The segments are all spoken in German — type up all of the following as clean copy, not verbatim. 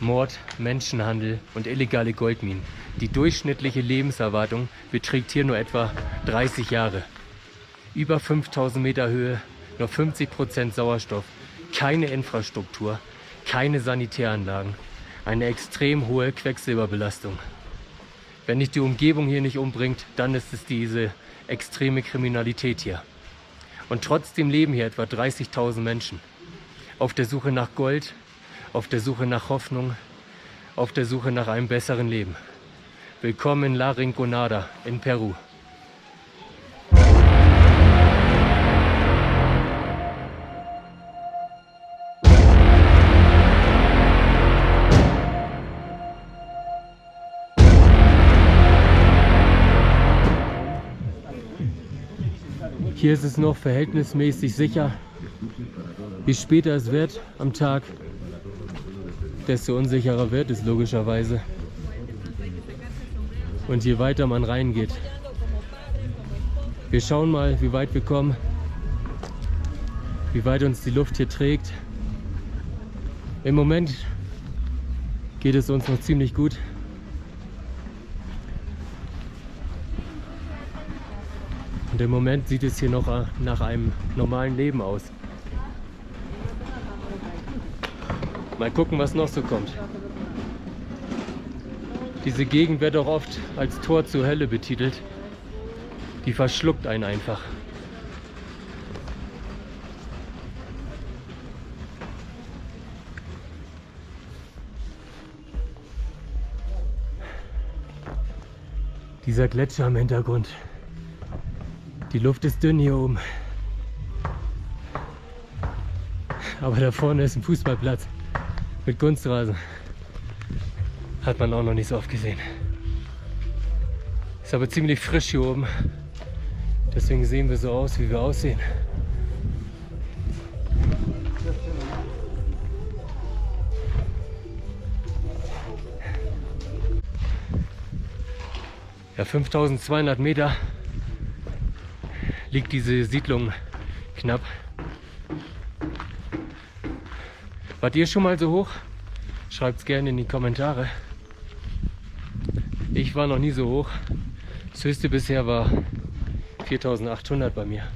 Mord, Menschenhandel und illegale Goldminen. Die durchschnittliche Lebenserwartung beträgt hier nur etwa 30 Jahre. Über 5000 Meter Höhe, nur 50% Sauerstoff, keine Infrastruktur, keine Sanitäranlagen, eine extrem hohe Quecksilberbelastung. Wenn dich die Umgebung hier nicht umbringt, dann ist es diese extreme Kriminalität hier. Und trotzdem leben hier etwa 30.000 Menschen. Auf der Suche nach Gold, auf der Suche nach Hoffnung, auf der Suche nach einem besseren Leben. Willkommen in La Rinconada in Peru. Hier ist es noch verhältnismäßig sicher. Je später es wird am Tag, desto unsicherer wird es logischerweise. Und je weiter man reingeht. Wir schauen mal, wie weit wir kommen, wie weit uns die Luft hier trägt. Im Moment geht es uns noch ziemlich gut. Und im Moment sieht es hier noch nach einem normalen Leben aus. Mal gucken, was noch so kommt. Diese Gegend wird auch oft als Tor zur Hölle betitelt. Die verschluckt einen einfach. Dieser Gletscher im Hintergrund. Die Luft ist dünn hier oben. Aber da vorne ist ein Fußballplatz mit Kunstrasen. Hat man auch noch nicht so oft gesehen. Ist aber ziemlich frisch hier oben. Deswegen sehen wir so aus, wie wir aussehen. Ja, 5200 Meter liegt diese Siedlung knapp. Wart ihr schon mal so hoch? Schreibt es gerne in die Kommentare. Ich war noch nie so hoch. Das höchste bisher war 4800 bei mir.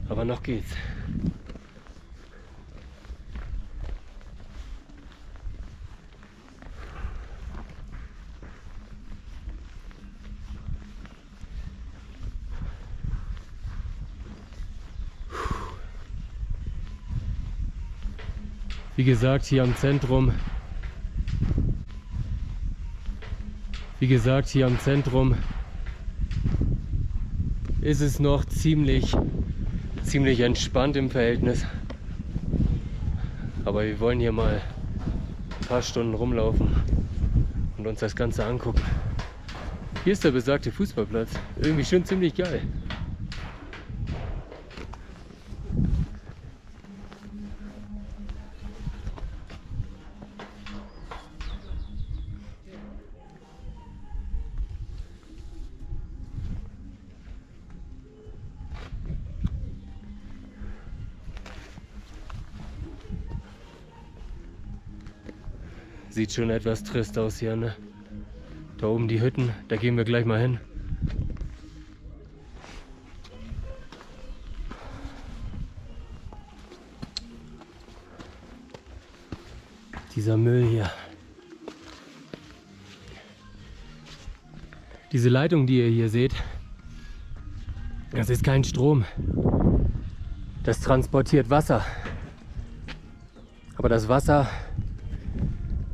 Aber noch geht's. Wie gesagt, hier am Zentrum ist es noch ziemlich entspannt im Verhältnis. Aber wir wollen hier mal ein paar Stunden rumlaufen und uns das Ganze angucken. Hier ist der besagte Fußballplatz. Irgendwie schon ziemlich geil. Sieht schon etwas trist aus hier, ne? Da oben die Hütten, da gehen wir gleich mal hin. Dieser Müll hier. Diese Leitung, die ihr hier seht, das ist kein Strom. Das transportiert Wasser. Aber das Wasser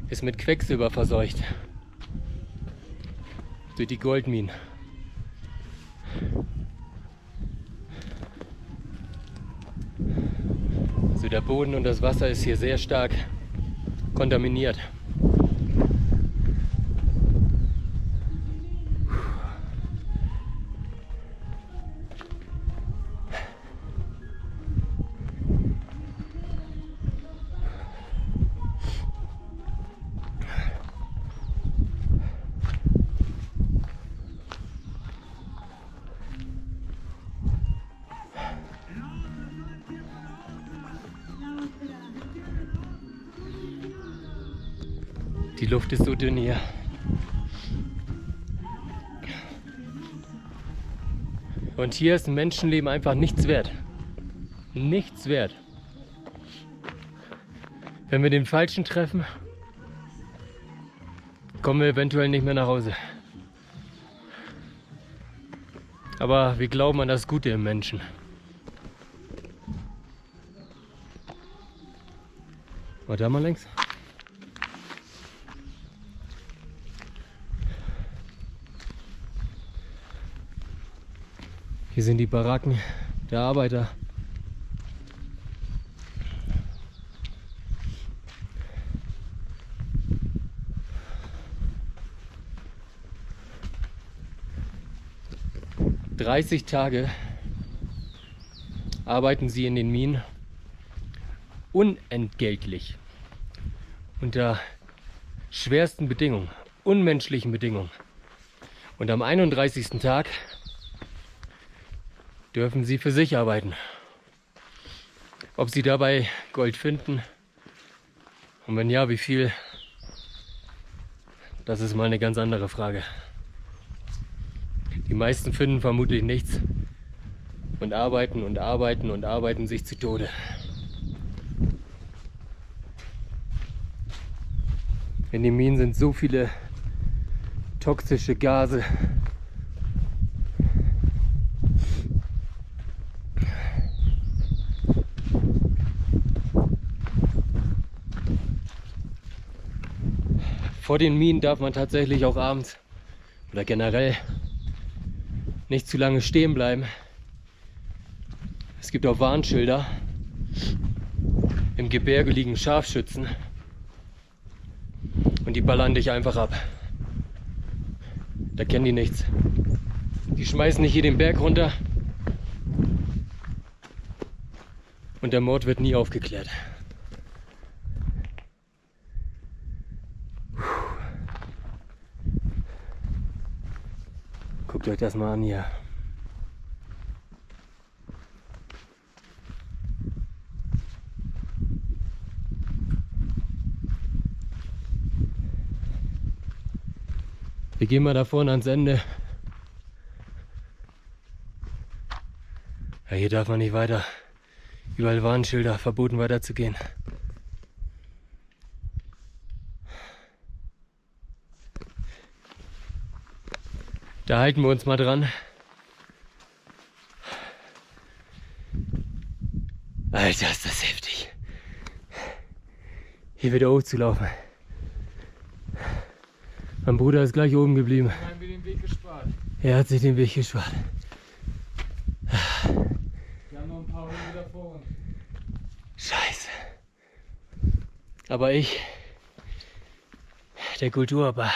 ist mit Quecksilber verseucht. Durch die Goldminen. Also der Boden und das Wasser ist hier sehr stark kontaminiert. Die Luft ist so dünn hier. Und hier ist ein Menschenleben einfach nichts wert. Nichts wert. Wenn wir den Falschen treffen, kommen wir eventuell nicht mehr nach Hause. Aber wir glauben an das Gute im Menschen. War da mal längs? Hier sind die Baracken der Arbeiter. ...30 Tage arbeiten sie in den Minen unentgeltlich, unter schwersten Bedingungen, unmenschlichen Bedingungen. Und am 31. Tag dürfen sie für sich arbeiten. Ob sie dabei Gold finden und wenn ja, wie viel, das ist mal eine ganz andere Frage. Die meisten finden vermutlich nichts und arbeiten und arbeiten und arbeiten sich zu Tode. In den Minen sind so viele toxische Gase. Vor den Minen darf man tatsächlich auch abends oder generell nicht zu lange stehen bleiben. Es gibt auch Warnschilder. Im Gebirge liegen Scharfschützen und die ballern dich einfach ab. Da kennen die nichts. Die schmeißen nicht hier den Berg runter und der Mord wird nie aufgeklärt. Guckt euch das mal an hier. Wir gehen mal da vorne ans Ende. Ja, hier darf man nicht weiter. Überall Warnschilder, verboten weiterzugehen. Da halten wir uns mal dran. Alter, ist das heftig. Hier wieder hochzulaufen. Mein Bruder ist gleich oben geblieben. Haben wir den Weg gespart. Er hat sich den Weg gespart. Wir haben noch ein paar Höhenmeter vor uns. Scheiße. Aber ich, der Kulturpapa,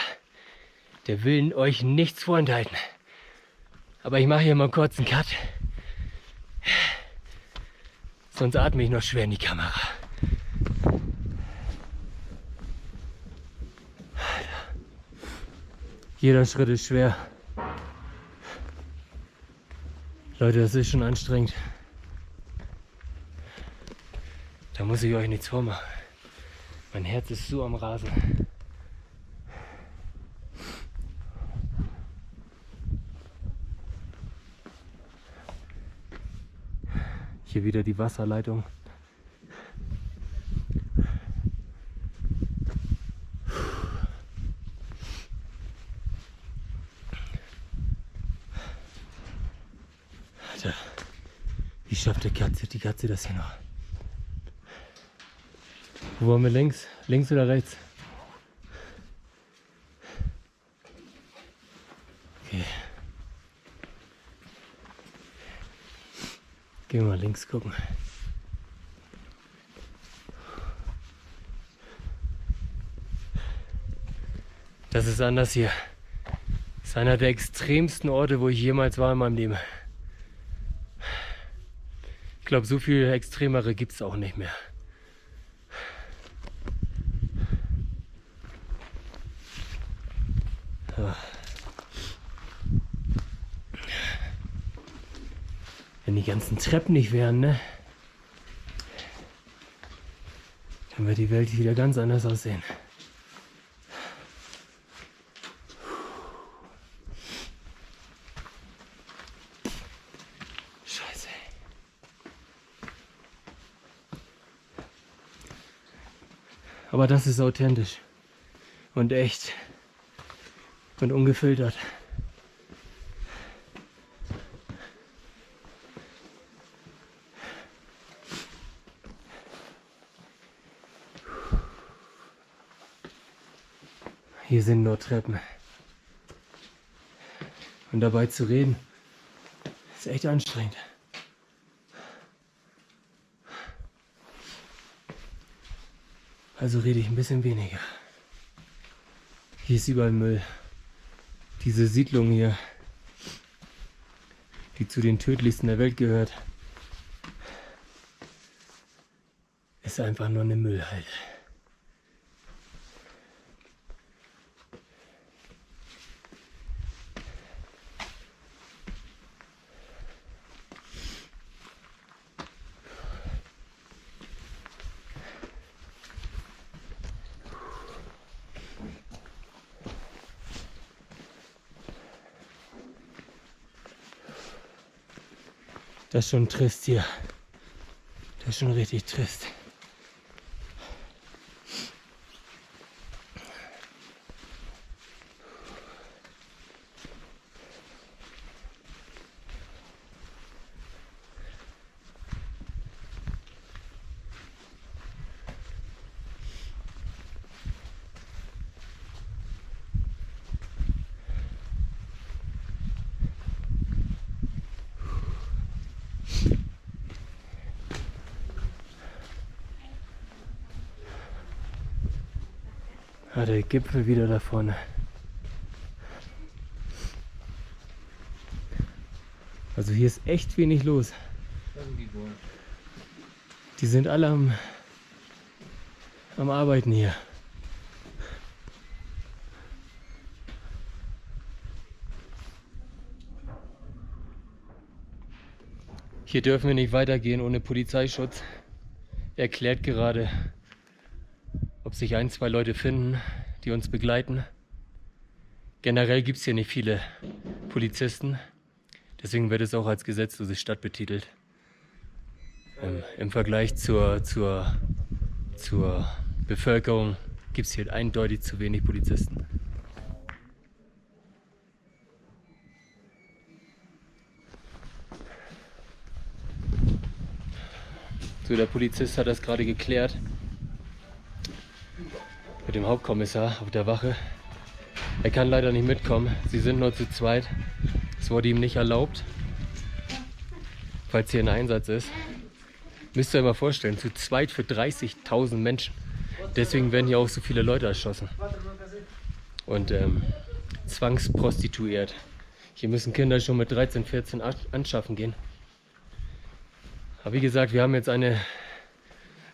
der will euch nichts vorenthalten. Aber ich mache hier mal kurz einen Cut. Sonst atme ich noch schwer in die Kamera. Jeder Schritt ist schwer. Leute, das ist schon anstrengend. Da muss ich euch nichts vormachen. Mein Herz ist so am Rasen. Hier wieder die Wasserleitung. Alter, wie schafft die Katze das hier noch? Wo wollen wir links? Links oder rechts? Okay. Gehen wir mal links gucken. Das ist anders hier. Das ist einer der extremsten Orte, wo ich jemals war in meinem Leben. Ich glaube, so viel extremere gibt es auch nicht mehr. Ja. Wenn die ganzen Treppen nicht wären, ne? Dann wird die Welt wieder ganz anders aussehen. Aber das ist authentisch und echt und ungefiltert. Hier sind nur Treppen. Und dabei zu reden, ist echt anstrengend. Also rede ich ein bisschen weniger. Hier ist überall Müll. Diese Siedlung hier, die zu den tödlichsten der Welt gehört, ist einfach nur eine Müllhalde. Das ist schon trist hier. Das ist schon richtig trist. Ah, der Gipfel wieder da vorne. Also hier ist echt wenig los. Die sind alle am Arbeiten hier. Hier dürfen wir nicht weitergehen ohne Polizeischutz. Erklärt gerade, ob sich 1, 2 Leute finden, die uns begleiten. Generell gibt es hier nicht viele Polizisten, deswegen wird es auch als gesetzlose Stadt betitelt. Im Vergleich zur Bevölkerung gibt es hier eindeutig zu wenig Polizisten. So, der Polizist hat das gerade geklärt mit dem Hauptkommissar auf der Wache. Er kann leider nicht mitkommen. Sie sind nur zu zweit. Es wurde ihm nicht erlaubt, falls hier ein Einsatz ist. Müsst ihr euch mal vorstellen, zu zweit für 30.000 Menschen. Deswegen werden hier auch so viele Leute erschossen. Und zwangsprostituiert. Hier müssen Kinder schon mit 13, 14 anschaffen gehen. Aber wie gesagt, wir haben jetzt eine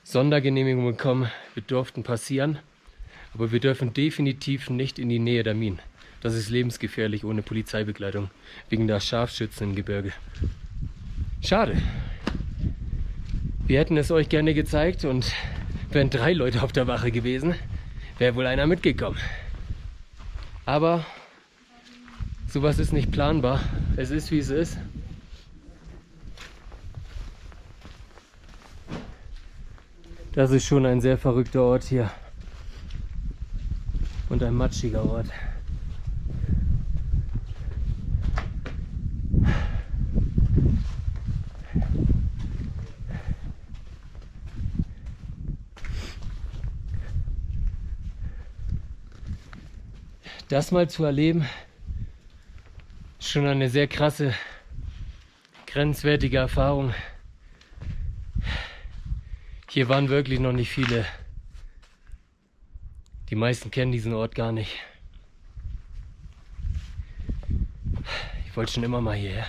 Sondergenehmigung bekommen. Wir durften passieren. Aber wir dürfen definitiv nicht in die Nähe der Minen. Das ist lebensgefährlich ohne Polizeibegleitung. Wegen der Scharfschützen im Gebirge. Schade. Wir hätten es euch gerne gezeigt und wären 3 Leute auf der Wache gewesen, wäre wohl einer mitgekommen. Aber sowas ist nicht planbar. Es ist, wie es ist. Das ist schon ein sehr verrückter Ort hier. Und ein matschiger Ort. Das mal zu erleben, ist schon eine sehr krasse, grenzwertige Erfahrung. Hier waren wirklich noch nicht viele. Die meisten kennen diesen Ort gar nicht. Ich wollte schon immer mal hierher.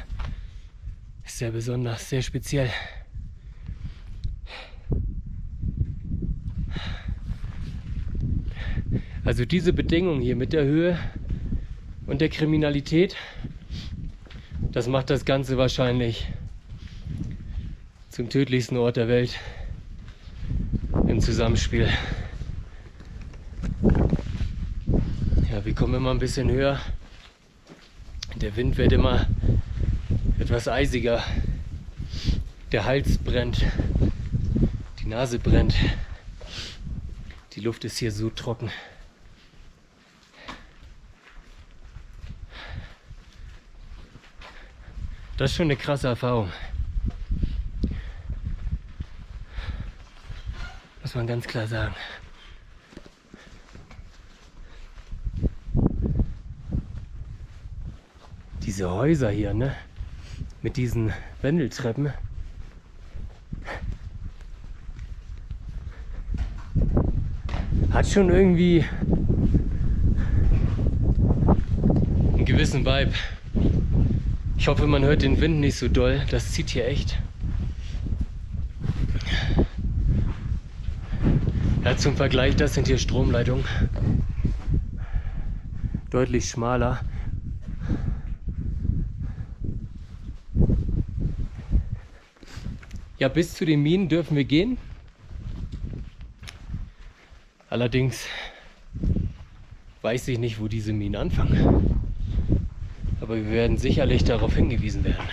Ist sehr besonders, sehr speziell. Also diese Bedingungen hier mit der Höhe und der Kriminalität, das macht das Ganze wahrscheinlich zum tödlichsten Ort der Welt im Zusammenspiel. Ja, wir kommen immer ein bisschen höher. Der Wind wird immer etwas eisiger. Der Hals brennt, die Nase brennt, die Luft ist hier so trocken. Das ist schon eine krasse Erfahrung. Muss man ganz klar sagen. Diese Häuser hier, ne? Mit diesen Wendeltreppen. Hat schon irgendwie einen gewissen Vibe. Ich hoffe, man hört den Wind nicht so doll. Das zieht hier echt. Ja, zum Vergleich, das sind hier Stromleitungen. Deutlich schmaler. Ja, bis zu den Minen dürfen wir gehen. Allerdings weiß ich nicht, wo diese Minen anfangen. Aber wir werden sicherlich darauf hingewiesen werden.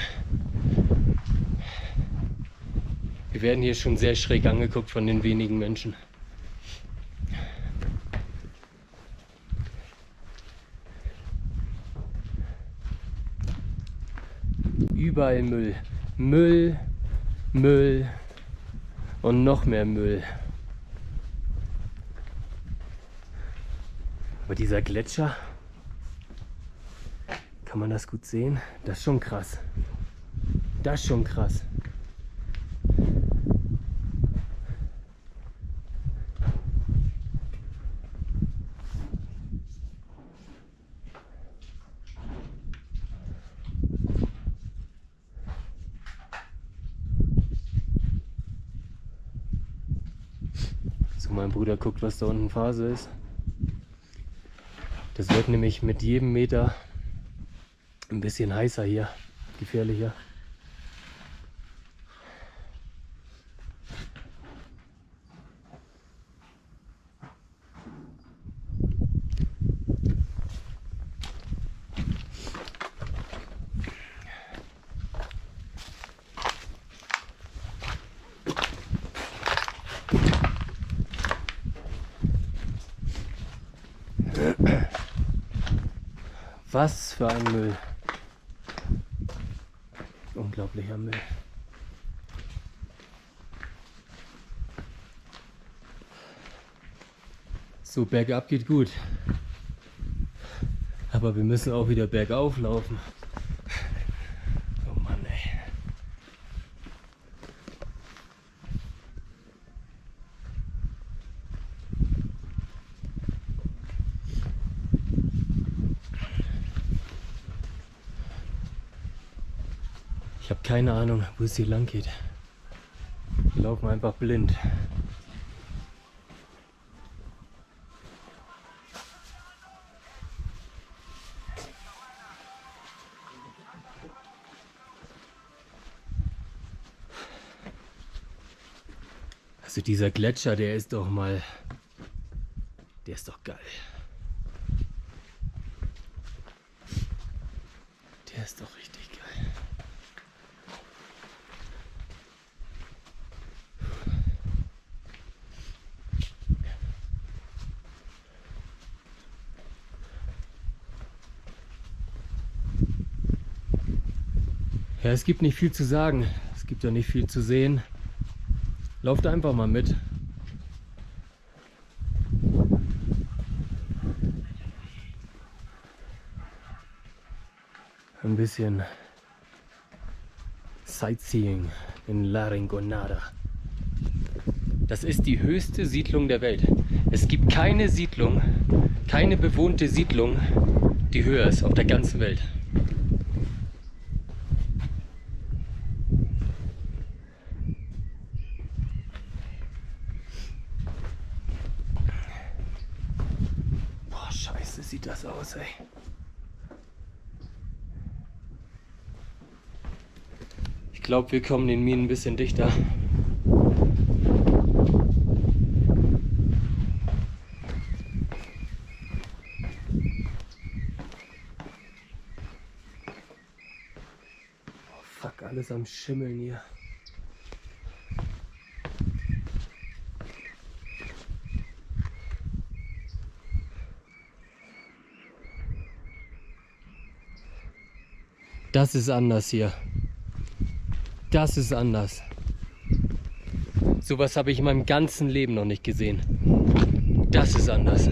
Wir werden hier schon sehr schräg angeguckt von den wenigen Menschen. Überall Müll. Müll, Müll und noch mehr Müll. Aber dieser Gletscher, kann man das gut sehen? Das ist schon krass. Das ist schon krass. So, mein Bruder guckt, was da unten Phase ist. Das wird nämlich mit jedem Meter ein bisschen heißer hier, gefährlicher. Was für ein Müll. Unglaublicher Müll. So, bergab geht gut. Aber wir müssen auch wieder bergauf laufen. Oh Mann, ey. Ich habe keine Ahnung, wo es hier lang geht. Wir laufen einfach blind. Also dieser Gletscher, der ist doch mal... Der ist doch geil. Der ist doch richtig geil. Ja, es gibt nicht viel zu sagen. Es gibt ja nicht viel zu sehen. Lauft einfach mal mit. Ein bisschen Sightseeing in La Rinconada. Das ist die höchste Siedlung der Welt. Es gibt keine Siedlung, keine bewohnte Siedlung, die höher ist auf der ganzen Welt. Boah, scheiße sieht das aus, ey. Ich glaube, wir kommen den Minen ein bisschen dichter. Oh, fuck, alles am Schimmeln hier. Das ist anders hier. Das ist anders. Sowas habe ich in meinem ganzen Leben noch nicht gesehen. Das ist anders.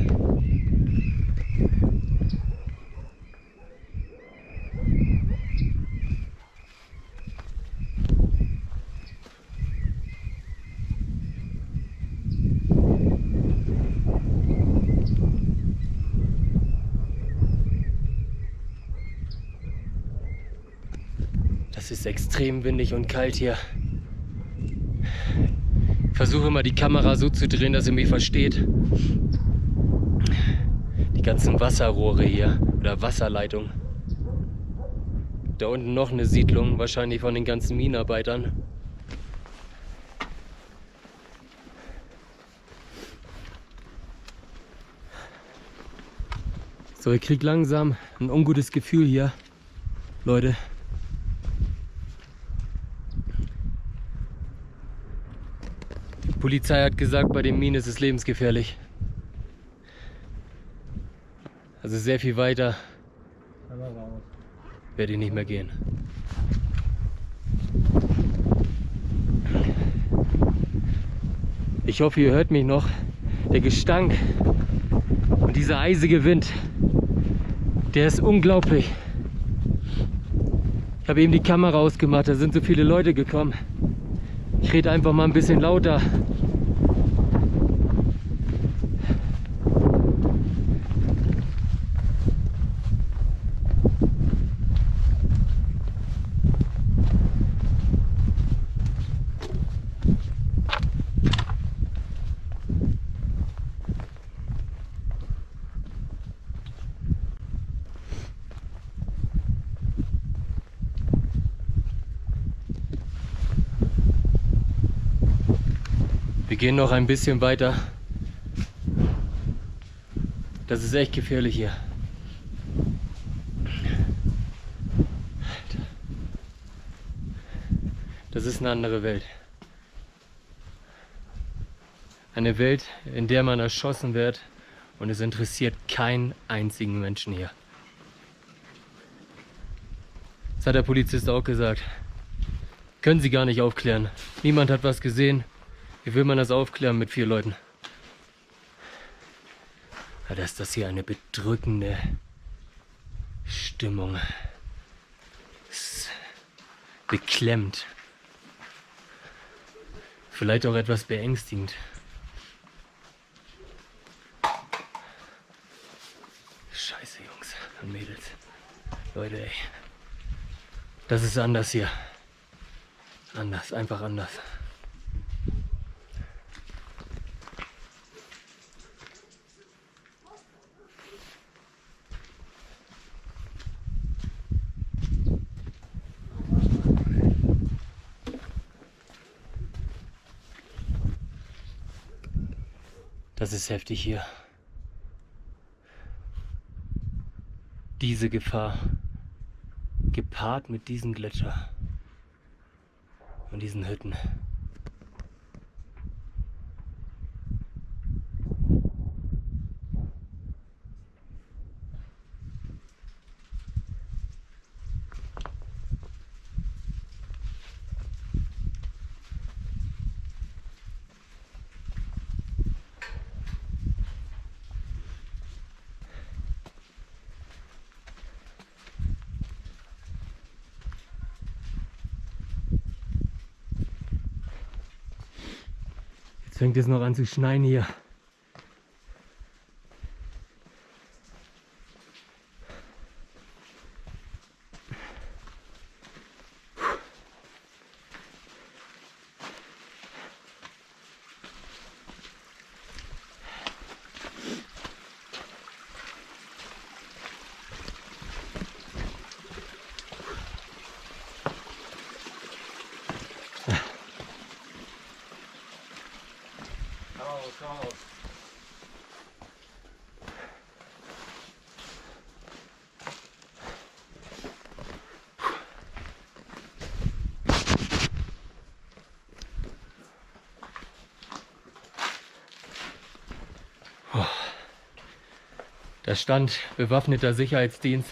Es ist extrem windig und kalt hier. Ich versuche immer die Kamera so zu drehen, dass ihr mich versteht. Die ganzen Wasserrohre hier oder Wasserleitungen. Da unten noch eine Siedlung, wahrscheinlich von den ganzen Minenarbeitern. So, ich krieg langsam ein ungutes Gefühl hier, Leute. Die Polizei hat gesagt, bei den Minen ist es lebensgefährlich. Also sehr viel weiter werde ich nicht mehr gehen. Ich hoffe, ihr hört mich noch. Der Gestank und dieser eisige Wind, der ist unglaublich. Ich habe eben die Kamera ausgemacht, da sind so viele Leute gekommen. Ich rede einfach mal ein bisschen lauter. Wir gehen noch ein bisschen weiter. Das ist echt gefährlich hier. Das ist eine andere Welt. Eine Welt, in der man erschossen wird und es interessiert keinen einzigen Menschen hier. Das hat der Polizist auch gesagt. Können sie gar nicht aufklären. Niemand hat was gesehen. Wie will man das aufklären mit 4 Leuten? Ja, da ist das hier eine bedrückende Stimmung. Es ist beklemmt. Vielleicht auch etwas beängstigend. Scheiße, Jungs und Mädels. Leute, ey. Das ist anders hier. Anders, einfach anders. Das ist heftig hier. Diese Gefahr, gepaart mit diesem Gletscher und diesen Hütten. Jetzt fängt es noch an zu schneien hier. Raus. Da stand bewaffneter Sicherheitsdienst.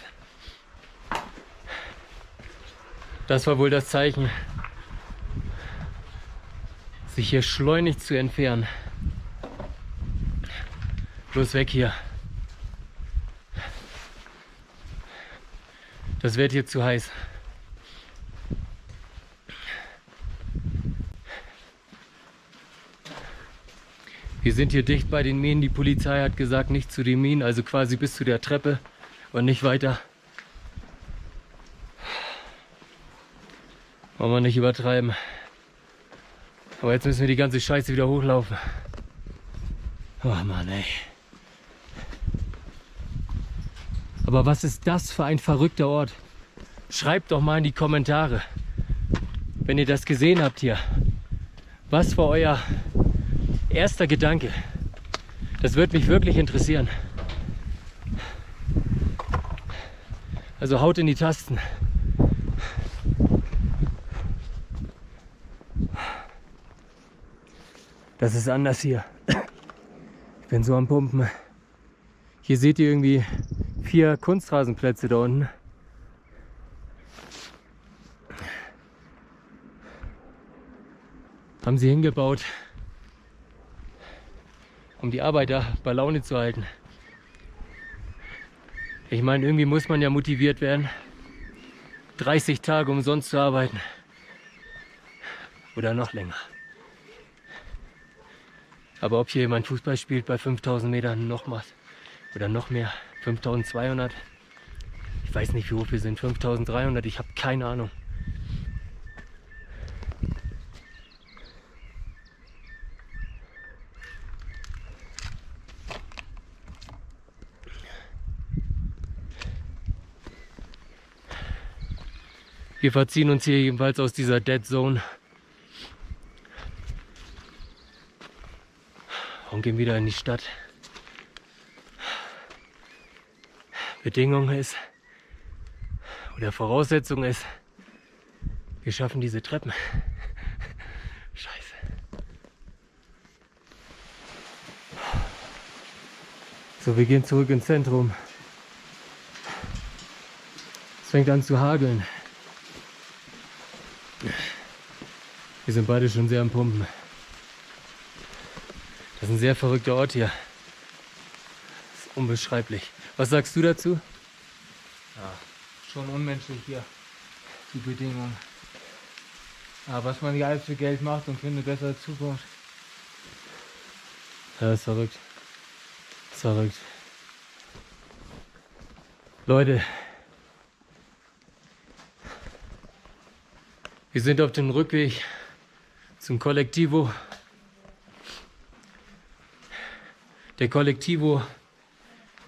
Das war wohl das Zeichen, sich hier schleunigst zu entfernen. Bloß weg hier. Das wird hier zu heiß. Wir sind hier dicht bei den Minen. Die Polizei hat gesagt, nicht zu den Minen, also quasi bis zu der Treppe und nicht weiter. Wollen wir nicht übertreiben. Aber jetzt müssen wir die ganze Scheiße wieder hochlaufen. Oh Mann, ey. Aber was ist das für ein verrückter Ort? Schreibt doch mal in die Kommentare, wenn ihr das gesehen habt hier. Was war euer erster Gedanke? Das würde mich wirklich interessieren. Also haut in die Tasten. Das ist anders hier. Ich bin so am Pumpen. Hier seht ihr irgendwie 4 Kunstrasenplätze da unten. Haben sie hingebaut, um die Arbeiter bei Laune zu halten. Ich meine, irgendwie muss man ja motiviert werden, 30 Tage umsonst zu arbeiten. Oder noch länger. Aber ob hier jemand Fußball spielt bei 5000 Metern noch was oder noch mehr, 5200, ich weiß nicht wie hoch wir sind, 5300, ich habe keine Ahnung. Wir verziehen uns hier jedenfalls aus dieser Dead Zone und gehen wieder in die Stadt. Bedingung ist, oder Voraussetzung ist, wir schaffen diese Treppen. Scheiße. So, wir gehen zurück ins Zentrum. Es fängt an zu hageln. Wir sind beide schon sehr am Pumpen. Das ist ein sehr verrückter Ort hier. Das ist unbeschreiblich. Was sagst du dazu? Ja, schon unmenschlich hier, die Bedingungen. Aber was man hier alles für Geld macht und für eine bessere Zukunft. Ja, ist verrückt. Ist verrückt. Leute, wir sind auf dem Rückweg zum Colectivo. Der Colectivo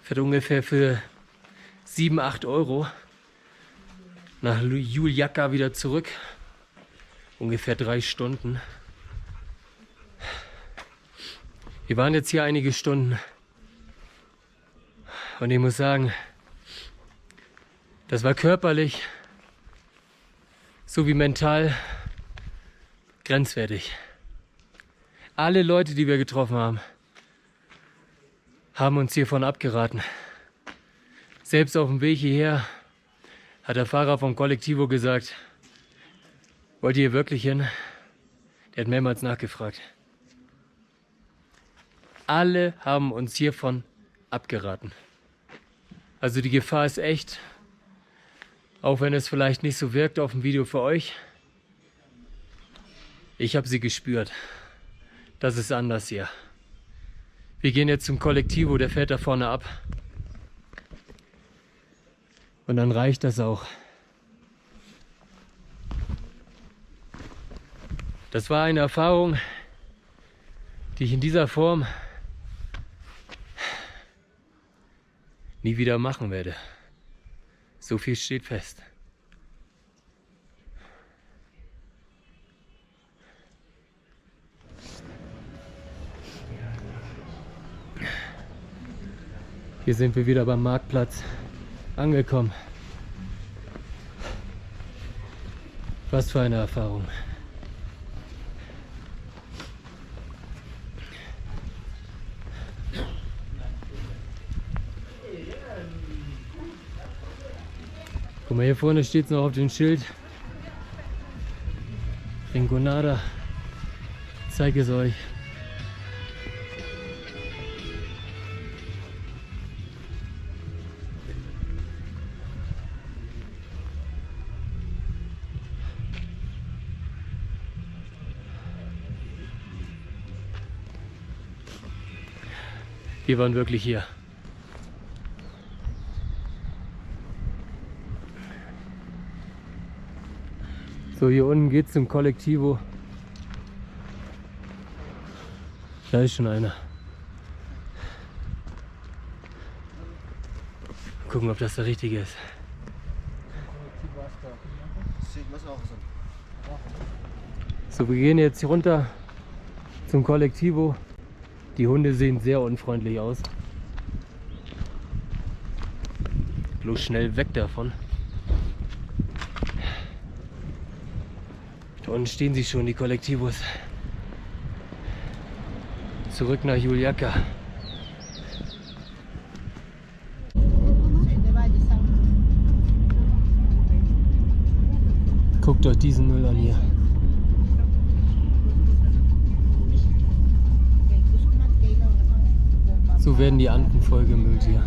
fährt ungefähr für 7, 8 Euro nach Juliaca wieder zurück. Ungefähr 3 Stunden. Wir waren jetzt hier einige Stunden. Und ich muss sagen, das war körperlich sowie mental grenzwertig. Alle Leute, die wir getroffen haben, haben uns hiervon abgeraten. Selbst auf dem Weg hierher hat der Fahrer vom Colectivo gesagt, wollt ihr hier wirklich hin? Der hat mehrmals nachgefragt. Alle haben uns hiervon abgeraten. Also die Gefahr ist echt, auch wenn es vielleicht nicht so wirkt auf dem Video für euch. Ich habe sie gespürt. Das ist anders hier. Wir gehen jetzt zum Colectivo, der fährt da vorne ab. Und dann reicht das auch. Das war eine Erfahrung, die ich in dieser Form nie wieder machen werde. So viel steht fest. Hier sind wir wieder beim Marktplatz angekommen. Was für eine Erfahrung. Guck mal, hier vorne steht es noch auf dem Schild. Rinconada. Zeige es euch. Wir waren wirklich hier. So, hier unten geht's zum Kollektivo. Da ist schon einer. Gucken, ob das der richtige ist. So, wir gehen jetzt hier runter zum Kollektivo. Die Hunde sehen sehr unfreundlich aus. Bloß schnell weg davon. Da unten stehen sie schon, die Kollektivos. Zurück nach Juliaca. Guckt euch diesen Müll an hier. So werden die Anden vollgemüllt hier.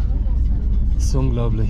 Das ist unglaublich.